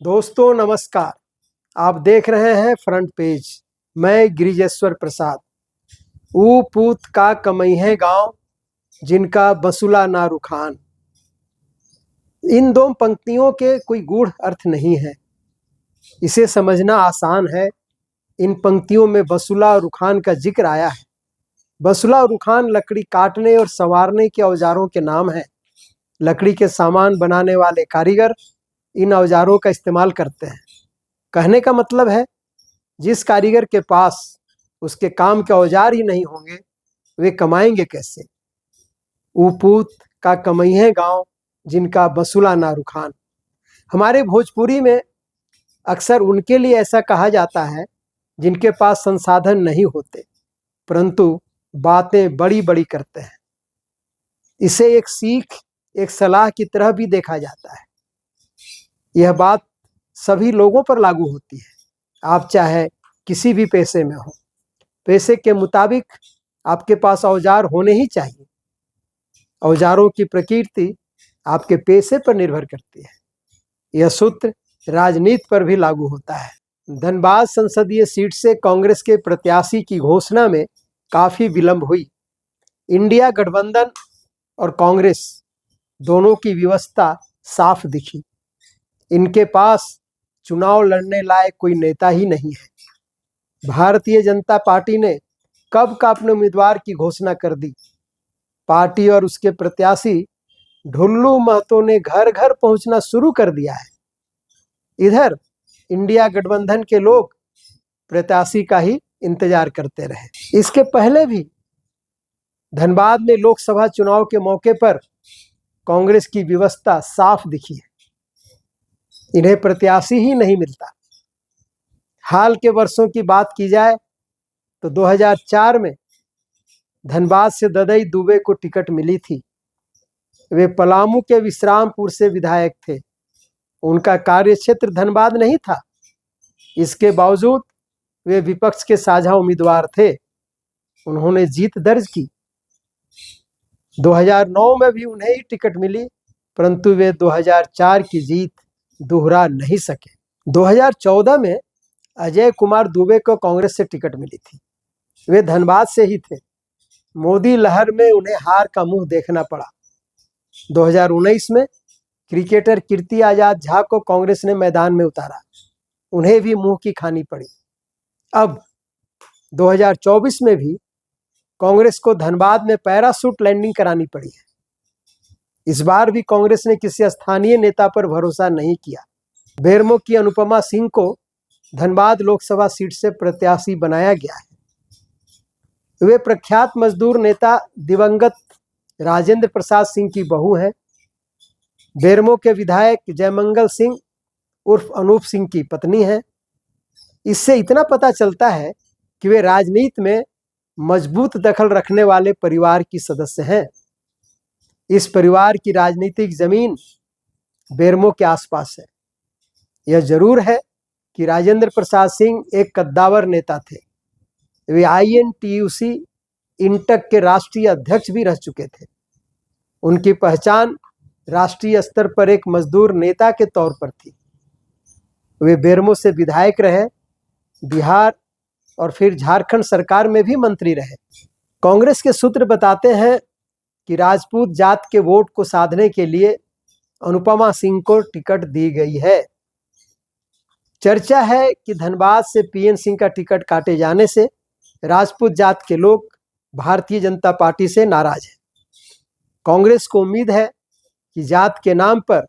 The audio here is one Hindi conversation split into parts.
दोस्तों नमस्कार। आप देख रहे हैं फ्रंट पेज। मैं गिरिजेश्वर प्रसाद। ऊ पूत का कमैहे गांव, जिनका बसुला ना रुखान। इन दो पंक्तियों के कोई गूढ़ अर्थ नहीं है, इसे समझना आसान है। इन पंक्तियों में बसुला और रुखान का जिक्र आया है। बसुला और रुखान लकड़ी काटने और संवारने के औजारों के नाम हैं। लकड़ी के सामान बनाने वाले कारीगर इन औजारों का इस्तेमाल करते हैं। कहने का मतलब है, जिस कारीगर के पास उसके काम के औजार ही नहीं होंगे, वे कमाएंगे कैसे। ऊपूत का कमैहे गांव, जिनका बसुला ना रुखान। हमारे भोजपुरी में अक्सर उनके लिए ऐसा कहा जाता है जिनके पास संसाधन नहीं होते, परंतु बातें बड़ी बड़ी करते हैं। इसे एक सीख, एक सलाह की तरह भी देखा जाता है। यह बात सभी लोगों पर लागू होती है, आप चाहे किसी भी पेशे में हो। पेशे के मुताबिक आपके पास औजार होने ही चाहिए। औजारों की प्रकृति आपके पेशे पर निर्भर करती है। यह सूत्र राजनीति पर भी लागू होता है। धनबाद संसदीय सीट से कांग्रेस के प्रत्याशी की घोषणा में काफी विलंब हुई। इंडिया गठबंधन और कांग्रेस दोनों की व्यवस्था साफ दिखी। इनके पास चुनाव लड़ने लायक कोई नेता ही नहीं है। भारतीय जनता पार्टी ने कब का अपने उम्मीदवार की घोषणा कर दी। पार्टी और उसके प्रत्याशी ढुल्लू महतो ने घर घर पहुंचना शुरू कर दिया है। इधर इंडिया गठबंधन के लोग प्रत्याशी का ही इंतजार करते रहे। इसके पहले भी धनबाद में लोकसभा चुनाव के मौके पर कांग्रेस की व्यवस्था साफ दिखी है। इन्हें प्रत्याशी ही नहीं मिलता। हाल के वर्षों की बात की जाए तो 2004 में धनबाद से ददई दुबे को टिकट मिली थी। वे पलामू के विश्रामपुर से विधायक थे। उनका कार्यक्षेत्र धनबाद नहीं था। इसके बावजूद वे विपक्ष के साझा उम्मीदवार थे। उन्होंने जीत दर्ज की। 2009 में भी उन्हें ही टिकट मिली, परंतु वे 2004 की जीत दोहरा नहीं सके। 2014 में अजय कुमार दुबे को कांग्रेस से टिकट मिली थी। वे धनबाद से ही थे। मोदी लहर में उन्हें हार का मुंह देखना पड़ा। 2019 में क्रिकेटर कीर्ति आजाद झा को कांग्रेस ने मैदान में उतारा। उन्हें भी मुंह की खानी पड़ी। अब 2024 में भी कांग्रेस को धनबाद में पैराशूट लैंडिंग करानी पड़ी है। इस बार भी कांग्रेस ने किसी स्थानीय नेता पर भरोसा नहीं किया। बेरमो की अनुपमा सिंह को धनबाद लोकसभा सीट से प्रत्याशी बनाया गया है। वे प्रख्यात मजदूर नेता दिवंगत राजेंद्र प्रसाद सिंह की बहू हैं। बेरमो के विधायक जयमंगल सिंह उर्फ अनूप सिंह की पत्नी हैं। इससे इतना पता चलता है कि वे राजनीति में मजबूत दखल रखने वाले परिवार की सदस्य हैं। इस परिवार की राजनीतिक जमीन बेरमो के आसपास है। यह जरूर है कि राजेंद्र प्रसाद सिंह एक कद्दावर नेता थे। वे INTUC इंटक के राष्ट्रीय अध्यक्ष भी रह चुके थे। उनकी पहचान राष्ट्रीय स्तर पर एक मजदूर नेता के तौर पर थी। वे बेरमो से विधायक रहे, बिहार और फिर झारखंड सरकार में भी मंत्री रहे। कांग्रेस के सूत्र बताते हैं कि राजपूत जात के वोट को साधने के लिए अनुपमा सिंह को टिकट दी गई है। चर्चा है कि धनबाद से PN सिंह का टिकट काटे जाने से राजपूत जात के लोग भारतीय जनता पार्टी से नाराज हैं। कांग्रेस को उम्मीद है कि जात के नाम पर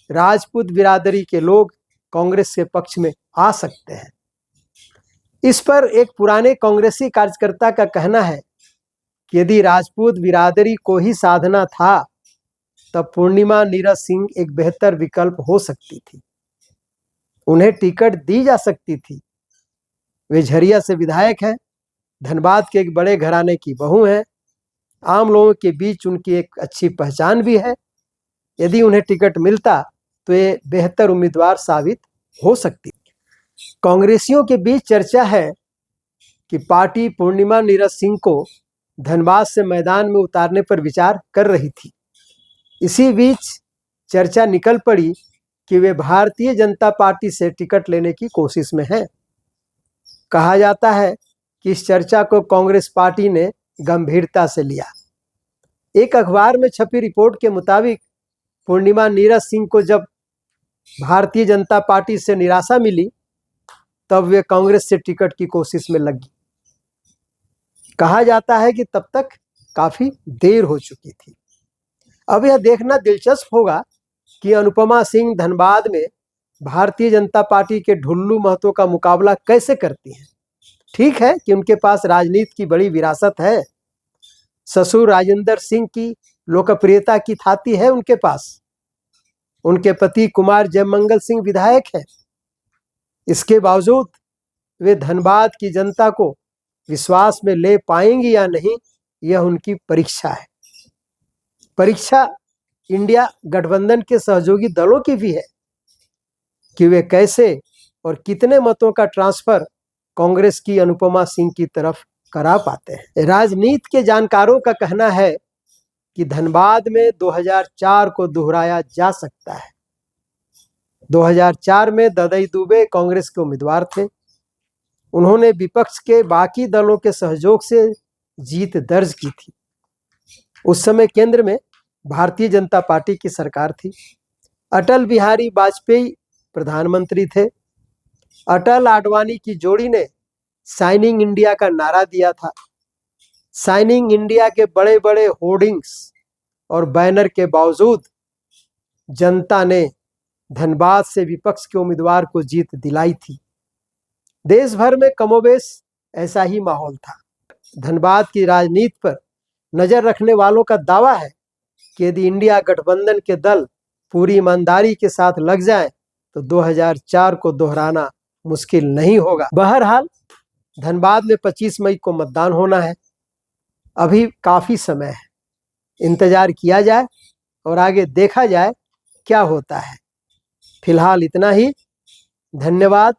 राजपूत बिरादरी के लोग कांग्रेस के पक्ष में आ सकते हैं। इस पर एक पुराने कांग्रेसी कार्यकर्ता का कहना है कि यदि राजपूत बिरादरी को ही साधना था, तब पूर्णिमा नीरज सिंह एक बेहतर विकल्प हो सकती थी। उन्हें टिकट दी जा सकती थी। वे झरिया से विधायक हैं, धनबाद के एक बड़े घराने की बहू हैं। आम लोगों के बीच उनकी एक अच्छी पहचान भी है। यदि उन्हें टिकट मिलता तो ये बेहतर उम्मीदवार साबित हो सकती। कांग्रेसियों के बीच चर्चा है कि पार्टी पूर्णिमा नीरज सिंह को धनबाद से मैदान में उतारने पर विचार कर रही थी। इसी बीच चर्चा निकल पड़ी कि वे भारतीय जनता पार्टी से टिकट लेने की कोशिश में हैं। कहा जाता है कि इस चर्चा को कांग्रेस पार्टी ने गंभीरता से लिया। एक अखबार में छपी रिपोर्ट के मुताबिक पूर्णिमा नीरज सिंह को जब भारतीय जनता पार्टी से निराशा मिली तब वे कांग्रेस से टिकट की कोशिश में लगी। कहा जाता है कि तब तक काफी देर हो चुकी थी। अब यह देखना दिलचस्प होगा कि अनुपमा सिंह धनबाद में भारतीय जनता पार्टी के ढुल्लू महतो का मुकाबला कैसे करती हैं। ठीक है कि उनके पास राजनीति की बड़ी विरासत है। ससुर राजेंद्र सिंह की लोकप्रियता की थाती है उनके पास। उनके पति कुमार जयमंगल सिंह विधायक हैं। इसके बावजूद वे धनबाद की जनता को विश्वास में ले पाएंगी या नहीं, यह उनकी परीक्षा है। परीक्षा इंडिया गठबंधन के सहयोगी दलों की भी है कि वे कैसे और कितने मतों का ट्रांसफर कांग्रेस की अनुपमा सिंह की तरफ करा पाते हैं। राजनीति के जानकारों का कहना है कि धनबाद में 2004 को दोहराया जा सकता है। 2004 में ददई दुबे कांग्रेस के उम्मीदवार थे। उन्होंने विपक्ष के बाकी दलों के सहयोग से जीत दर्ज की थी। उस समय केंद्र में भारतीय जनता पार्टी की सरकार थी। अटल बिहारी वाजपेयी प्रधानमंत्री थे। अटल आडवाणी की जोड़ी ने शाइनिंग इंडिया का नारा दिया था। शाइनिंग इंडिया के बड़े बड़े होर्डिंग्स और बैनर के बावजूद जनता ने धनबाद से विपक्ष के उम्मीदवार को जीत दिलाई थी। देश भर में कमोबेश ऐसा ही माहौल था। धनबाद की राजनीति पर नजर रखने वालों का दावा है कि यदि इंडिया गठबंधन के दल पूरी ईमानदारी के साथ लग जाएं तो 2004 को दोहराना मुश्किल नहीं होगा। बहरहाल धनबाद में 25 मई को मतदान होना है। अभी काफी समय है, इंतजार किया जाए और आगे देखा जाए क्या होता है। फिलहाल इतना ही। धन्यवाद।